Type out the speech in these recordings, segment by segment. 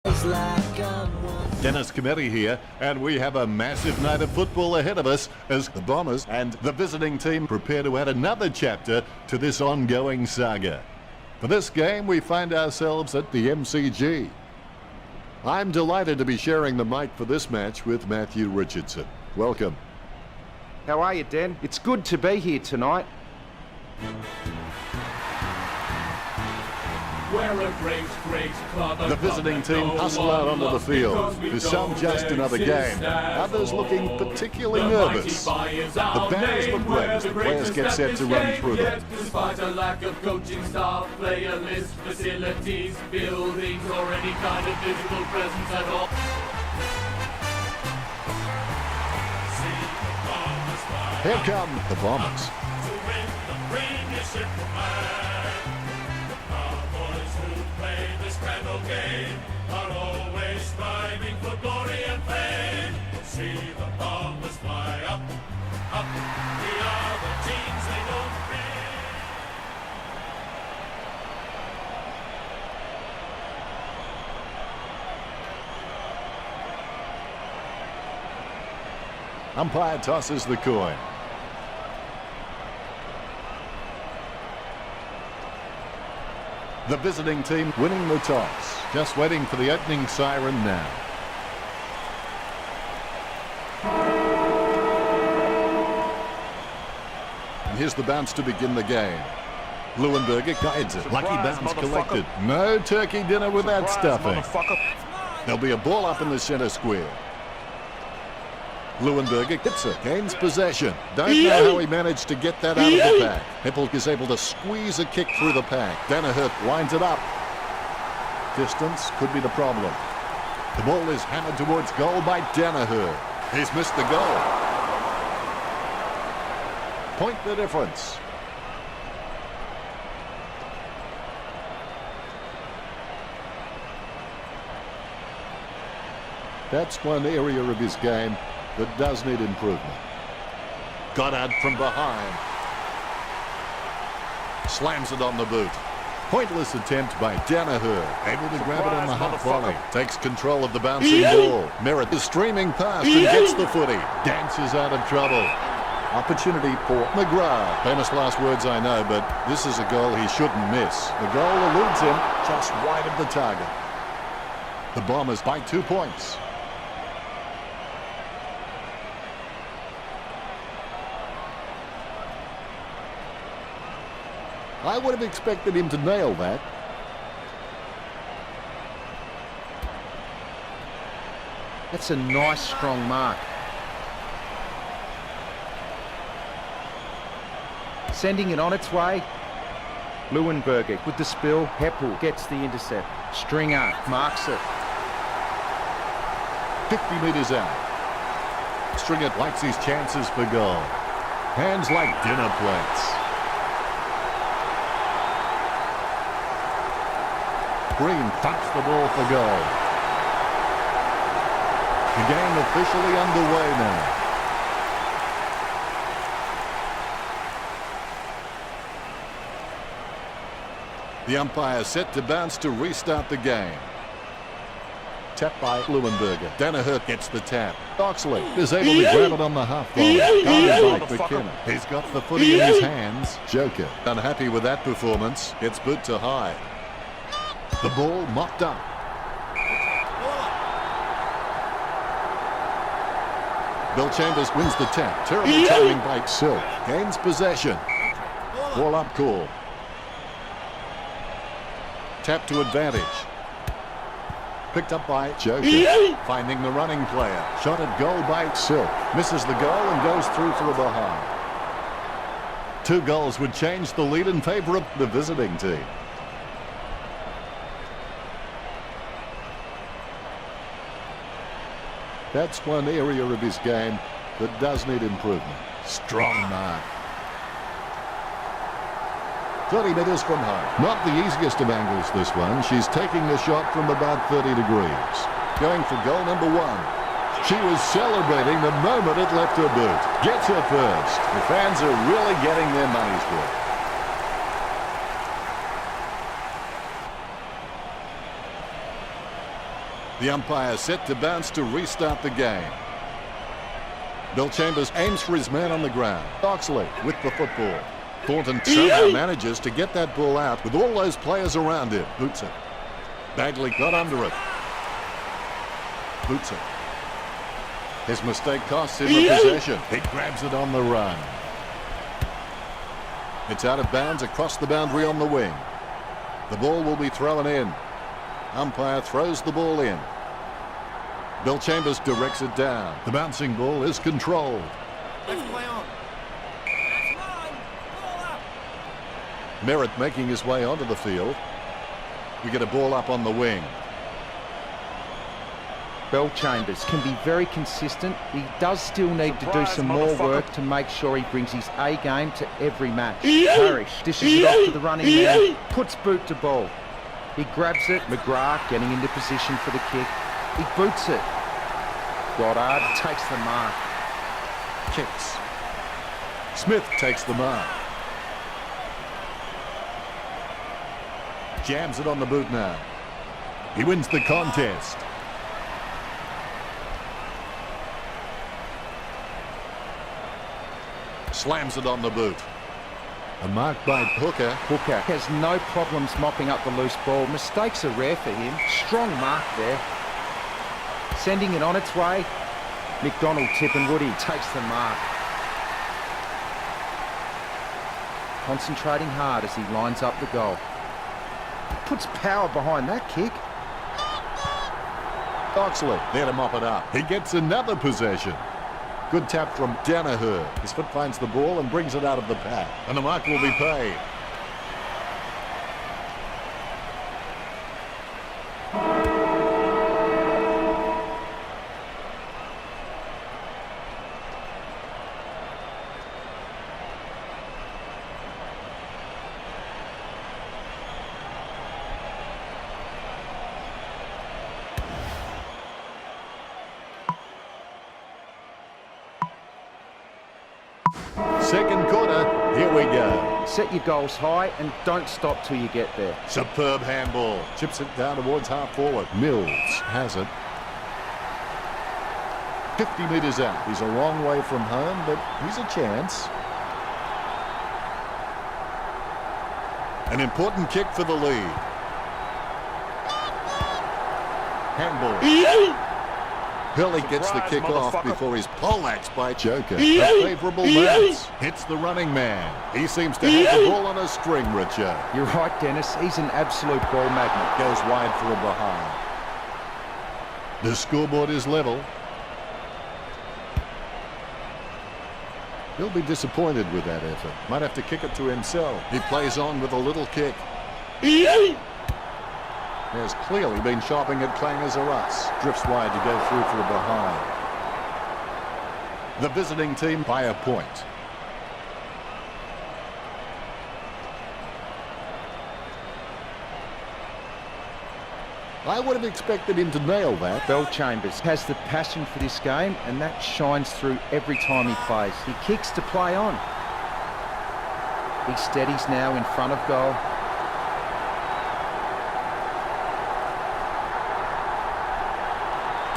Dennis Cometti here, and we have a massive night of football ahead of us as the Bombers and the visiting team prepare to add another chapter to this ongoing saga. For this game, we find ourselves at the MCG. I'm delighted to be sharing the mic for this match with Matthew Richardson. Welcome. How are you, Den? It's good to be here tonight. We're a great club. The visiting team hustle out onto the field. For some, just another game. Others looking particularly nervous. The bands look great as the players get set to run through them. Despite a lack of coaching staff, player list, facilities, buildings, or any kind of physical presence at all. Here come the Bombers. To win the premiership this grand old game are always striving for glory and fame. See the Bombers fly up, up. We are the teams they don't fear. Umpire tosses the coin. The visiting team winning the toss. Just waiting for the opening siren now. And here's the bounce to begin the game. Leuenberger guides it. Lucky bounce collected. No turkey dinner with that stuffing. There'll be a ball up in the center square. Leuenberger hits it, gains possession. Don't know how he managed to get that out of the pack. Hippel is able to squeeze a kick through the pack. Danaher lines it up. Distance could be the problem. The ball is hammered towards goal by Danaher. He's missed the goal. Point the difference. That's one area of his game that does need improvement. Goddard from behind. Slams it on the boot. Pointless attempt by Danaher. Able to grab it on the half volley. Takes control of the bouncing ball. Merritt is streaming past and gets the footy. Dances out of trouble. Opportunity for McGrath. Famous last words, I know, but this is a goal he shouldn't miss. The goal eludes him just wide of the target. The Bombers by 2 points. I would have expected him to nail that. That's a nice, strong mark. Sending it on its way. Leuenberger with the spill. Heppel gets the intercept. Stringer marks it. 50 metres out. Stringer likes his chances for goal. Hands like dinner plates. Green thumps the ball for goal. The game officially underway now. The umpire set to bounce to restart the game. Tap by Leuenberger. Danaher gets the tap. Oxley is able to grab it on the half volley. Guarded by McKenna. He's got the footy in his hands. Joker, unhappy with that performance, gets boot to high. The ball mopped up. Bill Chambers wins the tap. Terrible timing by Silk. Gains possession. Ball up call. Tap to advantage. Picked up by Joker. Finding the running player. Shot at goal by Silk. Misses the goal and goes through for a behind. 2 goals would change the lead in favour of the visiting team. That's one area of his game that does need improvement. Strong mark. 30 metres from home. Not the easiest of angles, this one. She's taking the shot from about 30 degrees. Going for goal number 1. She was celebrating the moment it left her boot. Gets her first. The fans are really getting their money's worth. The umpire set to bounce to restart the game. Bill Chambers aims for his man on the ground. Oxley with the football. Thornton somehow manages to get that ball out with all those players around him. Boots it. Bagley got under it. Boots it. His mistake costs him the possession. He grabs it on the run. It's out of bounds across the boundary on the wing. The ball will be thrown in. Umpire throws the ball in. Bill Chambers directs it down. The bouncing ball is controlled. Let's play on. That's mine. Ball up. Merritt making his way onto the field. We get a ball up on the wing. Bill Chambers can be very consistent. He does still need to do some more work to make sure he brings his A game to every match. Parrish dishes it off to the running man. Puts boot to ball. He grabs it. McGrath getting into position for the kick. He boots it. Goddard takes the mark. Kicks. Smith takes the mark. Jams it on the boot now. He wins the contest. Slams it on the boot. A mark by Hooker. Hooker has no problems mopping up the loose ball. Mistakes are rare for him. Strong mark there. Sending it on its way. McDonald, Tip and Woody takes the mark. Concentrating hard as he lines up the goal. Puts power behind that kick. Oxley there to mop it up. He gets another possession. Good tap from Danaher. His foot finds the ball and brings it out of the pack. And the mark will be paid. Second quarter, here we go. Set your goals high and don't stop till you get there. Superb handball. Chips it down towards half forward. Mills has it. 50 metres out. He's a long way from home, but he's a chance. An important kick for the lead. Handball. Hurley gets the kick off before he's poleaxed by Joker. A favourable match. Hits the running man. He seems to have the ball on a string, Richard. You're right, Dennis. He's an absolute ball magnet. Goes wide for a behind. The scoreboard is level. He'll be disappointed with that effort. Might have to kick it to himself. He plays on with a little kick. Has clearly been shopping at Clangers or us. Drifts wide to go through for a behind. The visiting team by a point. I would have expected him to nail that. Bill Chambers has the passion for this game and that shines through every time he plays. He kicks to play on. He steadies now in front of goal.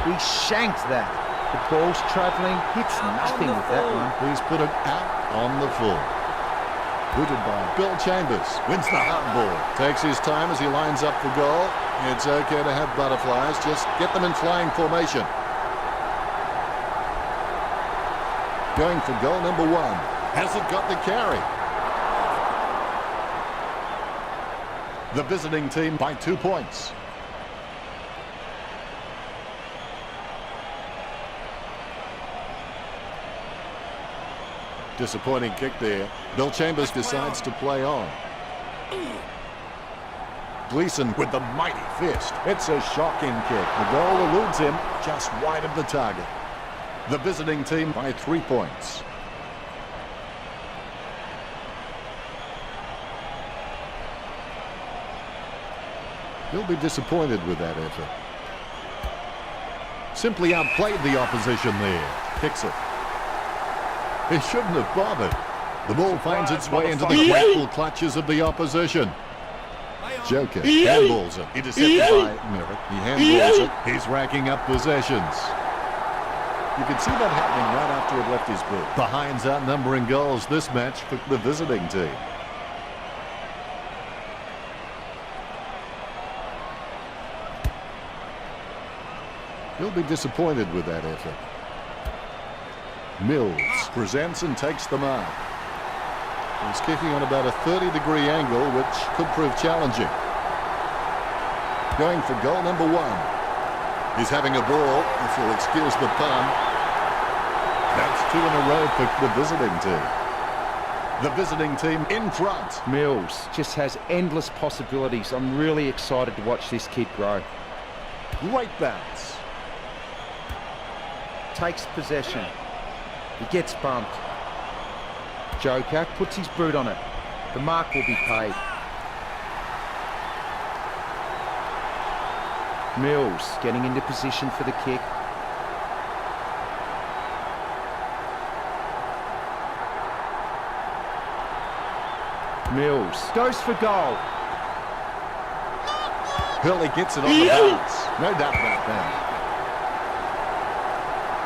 He shanked that. The ball's travelling, hits nothing with that one. He's put it out on the full. Booted by Bill Chambers. Wins the handball. Takes his time as he lines up for goal. It's okay to have butterflies. Just get them in flying formation. Going for goal number one. Hasn't got the carry. The visiting team by 2 points. Disappointing kick there. Bill Chambers decides to play on. Gleeson with the mighty fist. It's a shocking kick. The goal eludes him just wide of the target. The visiting team by 3 points. He'll be disappointed with that effort. Simply outplayed the opposition there. Kicks it. He shouldn't have bothered. The ball finds its way into the grateful clutches of the opposition. Joker handballs it. Intercepted by Merritt. He handballs it. He's racking up possessions. You can see that happening right after it left his boot. The Hinds outnumbering goals this match for the visiting team. He'll be disappointed with that effort. Mills presents and takes the mark. He's kicking on about a 30-degree angle, which could prove challenging. Going for goal number 1. He's having a ball, if you'll excuse the pun. That's 2 in a row for the visiting team. The visiting team in front. Mills just has endless possibilities. I'm really excited to watch this kid grow. Great bounce. Takes possession. He gets bumped. Joker puts his boot on it. The mark will be paid. Mills getting into position for the kick. Mills goes for goal. Hurley gets it on the bounce. No doubt about that.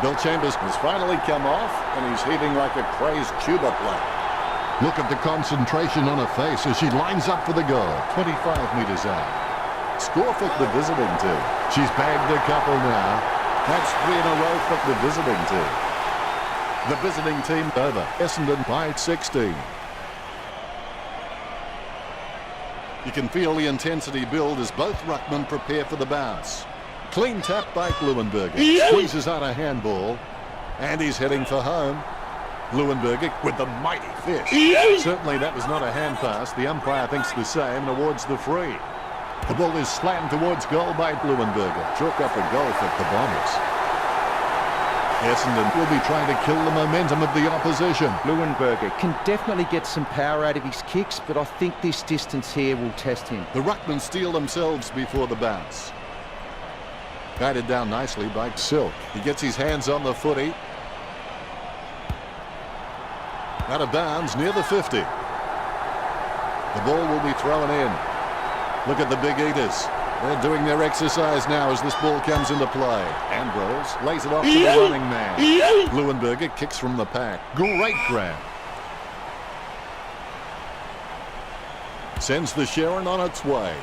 Bill Chambers has finally come off, and he's heaving like a crazed tuba player. Look at the concentration on her face as she lines up for the goal. 25 metres out. Score for the visiting team. She's bagged a couple now. That's 3 in a row for the visiting team. The visiting team over. Essendon by 16. You can feel the intensity build as both ruckmen prepare for the bounce. Clean tap by Leuenberger. Squeezes out a handball. And he's heading for home. Leuenberger with the mighty fist. Certainly that was not a hand pass. The umpire thinks the same and awards the free. The ball is slammed towards goal by Leuenberger. Chalk up a goal for the Bombers. Essendon will be trying to kill the momentum of the opposition. Leuenberger can definitely get some power out of his kicks, but I think this distance here will test him. The ruckmen steel themselves before the bounce. Guided down nicely by Silk. He gets his hands on the footy. Out of bounds near the 50. The ball will be thrown in. Look at the big eaters. They're doing their exercise now as this ball comes into play. Ambrose lays it off to the running man. Leuenberger kicks from the pack. Great grab. Sends the Sharon on its way.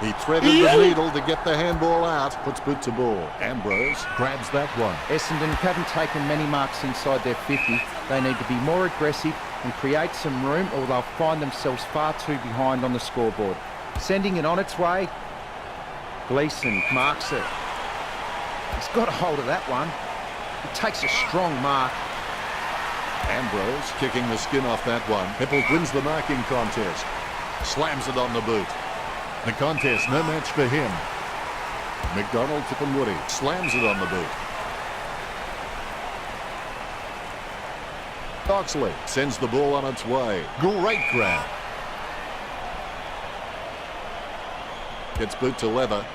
He threaded the needle to get the handball out. Puts boot to ball. Ambrose grabs that one. Essendon haven't taken many marks inside their 50. They need to be more aggressive and create some room, or they'll find themselves far too behind on the scoreboard. Sending it on its way. Gleeson marks it. He's got a hold of that one. He takes a strong mark. Ambrose kicking the skin off that one. Hippel wins the marking contest. Slams it on the boot. The contest, no match for him. McDonald, Tippenwoody slams it on the boot. Oxley sends the ball on its way. Great grab. Gets boot to leather.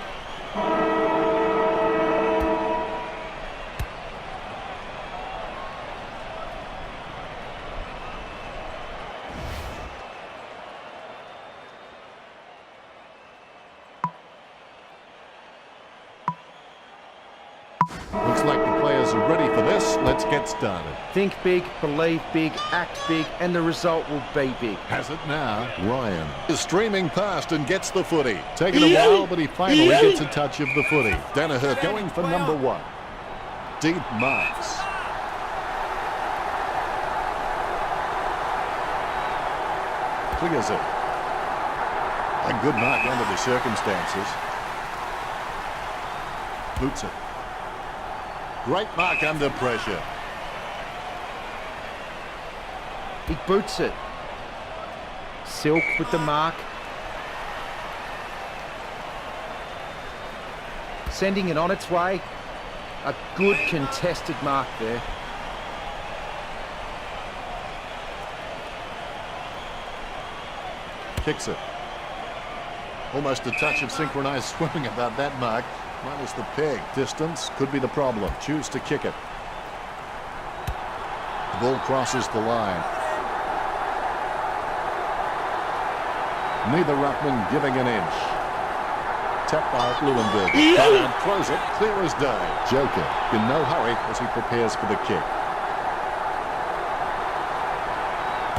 Looks like the players are ready for this. Let's get started. Think big, believe big, act big, and the result will be big. Has it now. Ryan is streaming past and gets the footy. Taken a while, but he finally gets a touch of the footy. Danaher going for number 1. Deep marks. Clears it. A good mark under the circumstances. Boots it. Great mark under pressure. He boots it. Silk with the mark. Sending it on its way. A good contested mark there. Kicks it. Almost a touch of synchronized swimming about that mark. Minus the peg. Distance could be the problem. Choose to kick it. The ball crosses the line. Neither ruckman giving an inch. Tapped by Lewinberg. Goddard throws it, clear as day. Joker in no hurry as he prepares for the kick.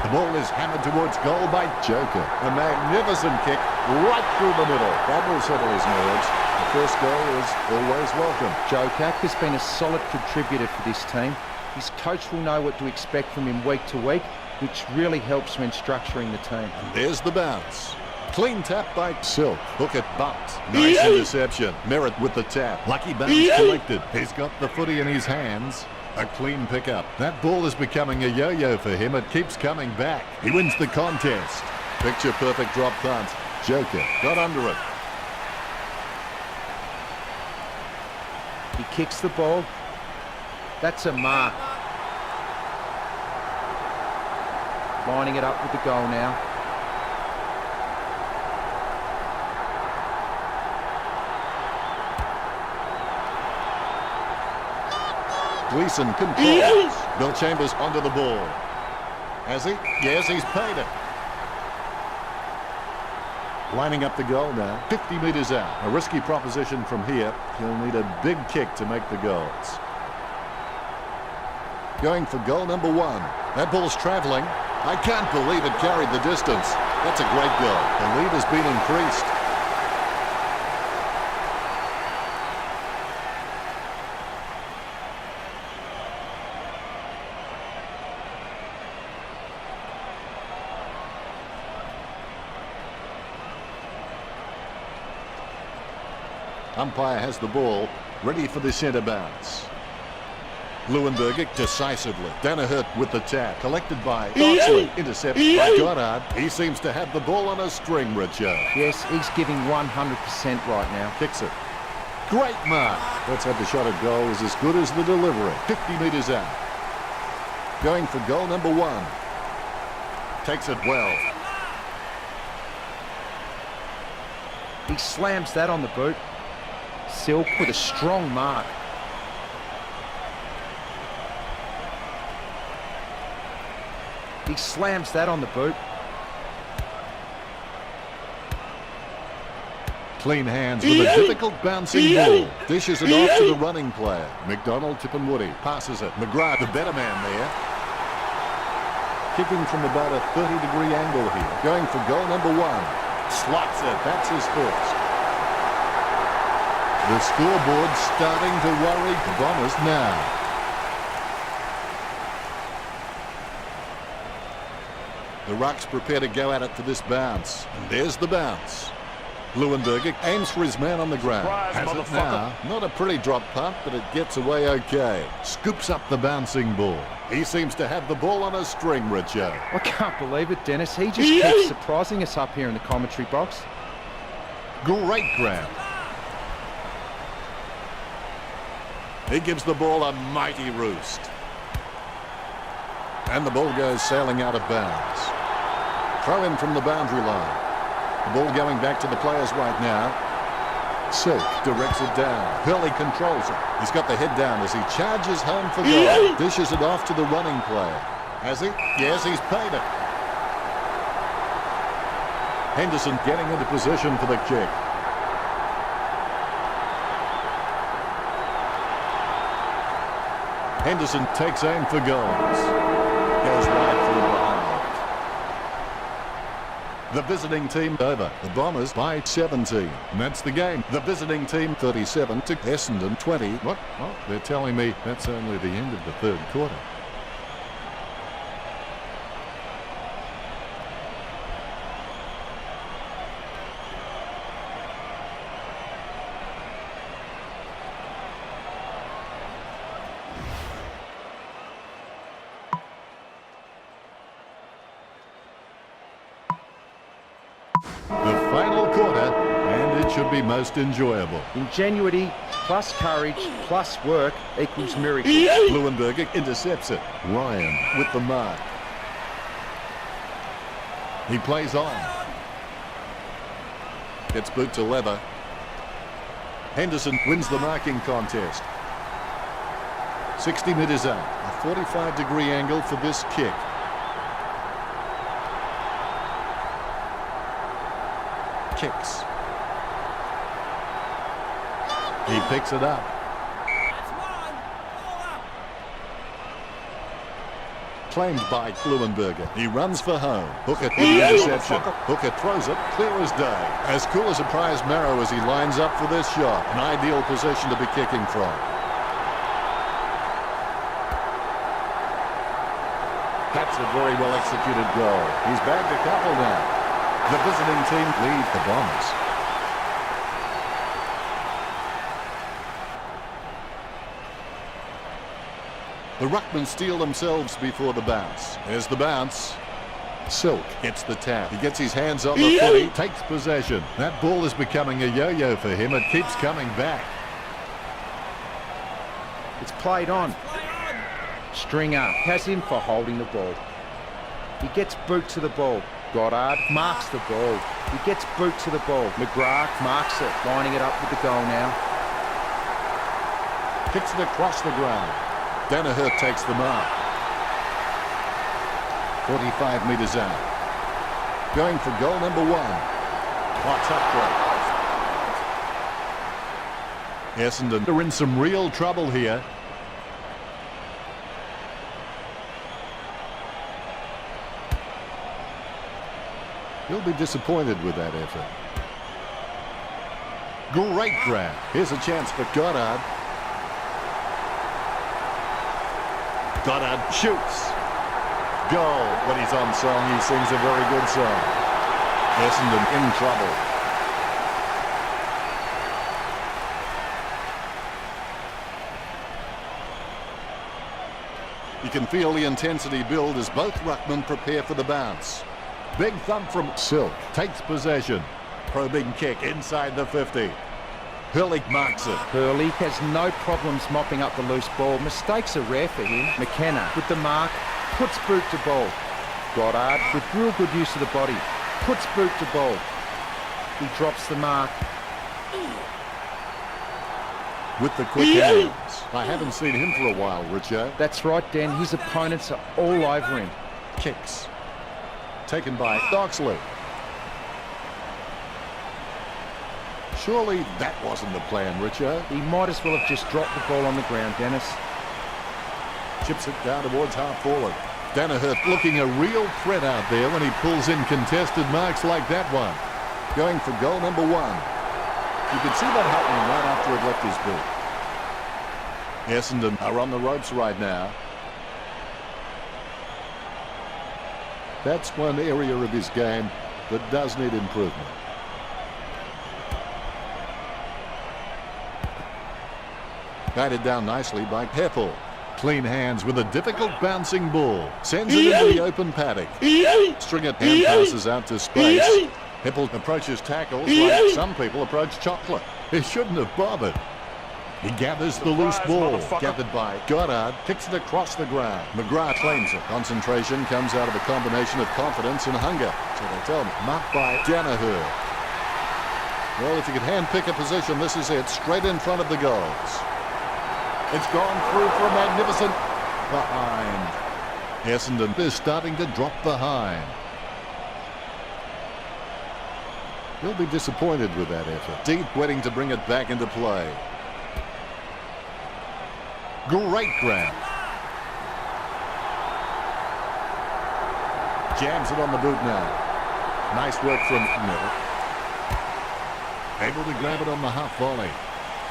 The ball is hammered towards goal by Joker. A magnificent kick right through the middle. That will settle his nerves. The first goal is always welcome. Joker has been a solid contributor for this team. His coach will know what to expect from him week to week, which really helps when structuring the team. And there's the bounce. Clean tap by Silk. Hook it bumped. Nice interception. Merritt with the tap. Lucky bounce collected. He's got the footy in his hands. A clean pickup. That ball is becoming a yo-yo for him. It keeps coming back. He wins the contest. Picture perfect drop punt. Joker got under it. He kicks the ball. That's a mark. Lining it up with the goal now. Gleeson controls. Bill Chambers onto the ball. Has he? Yes, he's paid it. Lining up the goal now. 50 metres out. A risky proposition from here. He'll need a big kick to make the goals. Going for goal number 1. That ball's travelling. I can't believe it carried the distance. That's a great goal. The lead has been increased. Umpire has the ball, ready for the centre bounce. Lewinberg decisively. Danaher with the tap. Collected by Dodsley. Intercepted by Goddard. He seems to have the ball on a string, Richard. Yes, he's giving 100% right now. Kicks it. Great mark. Let's have the shot at goal is as good as the delivery. 50 metres out. Going for goal number 1. Takes it well. He slams that on the boot. Silk with a strong mark. He slams that on the boot. Clean hands with a difficult bouncing ball. Dishes it off to the running player. McDonald, Tippenwoody passes it. McGrath, the better man there. Kicking from about a 30-degree angle here. Going for goal number 1. Slots it. That's his first. The scoreboard starting to worry the Bombers now. The Rucks prepare to go at it for this bounce. And there's the bounce. Lewinberg aims for his man on the ground. Has it now. Not a pretty drop punt, but it gets away okay. Scoops up the bouncing ball. He seems to have the ball on a string, Richard. I can't believe it, Dennis. He just keeps surprising us up here in the commentary box. Great grab. He gives the ball a mighty roost. And the ball goes sailing out of bounds. Throw in from the boundary line. The ball going back to the players right now. Silk directs it down. Hurley controls it. He's got the head down as he charges home for goal. Dishes it off to the running player. Has he? Yes, he's paid it. Henderson getting into position for the kick. Henderson takes aim for goals. Goes wide from behind. The visiting team over. The Bombers by 17. And that's the game. The visiting team 37 to Essendon 20. What? Well, they're telling me that's only the end of the third quarter. The final quarter, and it should be most enjoyable. Ingenuity plus courage plus work equals miracle. Lewinberg intercepts it. Ryan with the mark. He plays on. Gets boot to leather. Henderson wins the marking contest. 60 metres out. A 45-degree angle for this kick. Kicks. He picks it up. That's one. All up. Claimed by Kluwenberger. He runs for home. Hooker in the interception. Hooker throws it clear as day. As cool as a prize marrow as he lines up for this shot. An ideal position to be kicking from. That's a very well executed goal. He's bagged a couple now. The visiting team lead the Bombers. The Ruckmen steal themselves before the bounce. There's the bounce. Silk gets the tap. He gets his hands on the footy, takes possession. That ball is becoming a yo-yo for him. It keeps coming back. It's played on. Play on. Stringer has him for holding the ball. He gets boot to the ball. Goddard marks the ball. He gets boot to the ball. McGrath marks it, lining it up with the goal now. Kicks it across the ground. Danaher takes the mark. 45 metres out. Going for goal number 1. Oh, tough break. Essendon are in some real trouble here. He'll be disappointed with that effort. Great grab. Here's a chance for Goddard. Goddard shoots. Goal. When he's on song, he sings a very good song. Essendon in trouble. You can feel the intensity build as both ruckmen prepare for the bounce. Big thump from Silk. Takes possession. Probing kick inside the 50. Hurley marks it. Hurley has no problems mopping up the loose ball. Mistakes are rare for him. McKenna with the mark, puts boot to ball. Goddard with real good use of the body, puts boot to ball. He drops the mark. With the quick hands. I haven't seen him for a while, Richo. That's right, Dan. His opponents are all over him. Kicks. Taken by Doxley. Surely that wasn't the plan, Richo. He might as well have just dropped the ball on the ground, Dennis. Chips it down towards half forward. Danaher looking a real threat out there when he pulls in contested marks like that one. Going for goal number 1. You can see that happening right after it left his boot. Essendon are on the ropes right now. That's one area of his game that does need improvement. Guided down nicely by Heppel. Clean hands with a difficult bouncing ball. Sends it into the open paddock. Stringer hand passes out to space. Heppel approaches tackles like some people approach chocolate. He shouldn't have bothered. He gathers the loose ball. Gathered by Goddard. Kicks it across the ground. McGrath claims it. Concentration comes out of a combination of confidence and hunger. So they tell me. Marked by Danaher. Well, if you could hand-pick a position, this is it. Straight in front of the goals. It's gone through for a magnificent behind. Essendon is starting to drop behind. He'll be disappointed with that effort. Deep waiting to bring it back into play. Great grab. Jams it on the boot now. Nice work from Miller. Able to grab it on the half volley.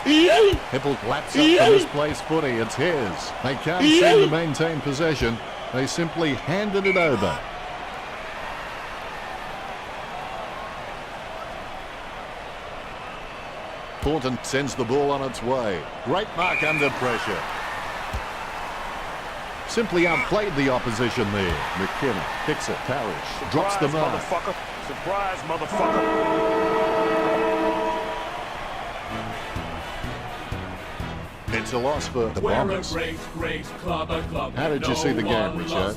Heppel laps up the misplaced footy. It's his. They can't seem to maintain possession. They simply handed it over. Thornton sends the ball on its way. Great mark under pressure. Simply outplayed the opposition there. McKenna kicks it. Parrish drops the mark. Motherfucker. Surprise, motherfucker. It's a loss for the We're Bombers. a great club, a club. How did you see the game, Richard?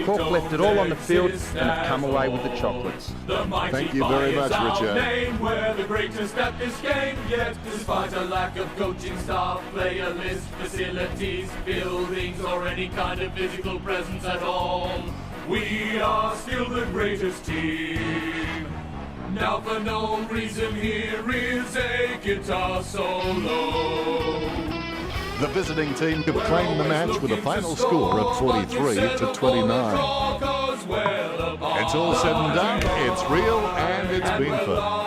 Cork left it all on the field and have come away with the chocolates. Thank you very much, Richard. We're the greatest at this game yet, despite a lack of coaching staff, player list, facilities, buildings, or any kind of physical presence at all. We are still the greatest team. Now for no reason here is a guitar solo. The visiting team could claim the match with a final score of 43-29. It's all said and done, it's real and it's been fun.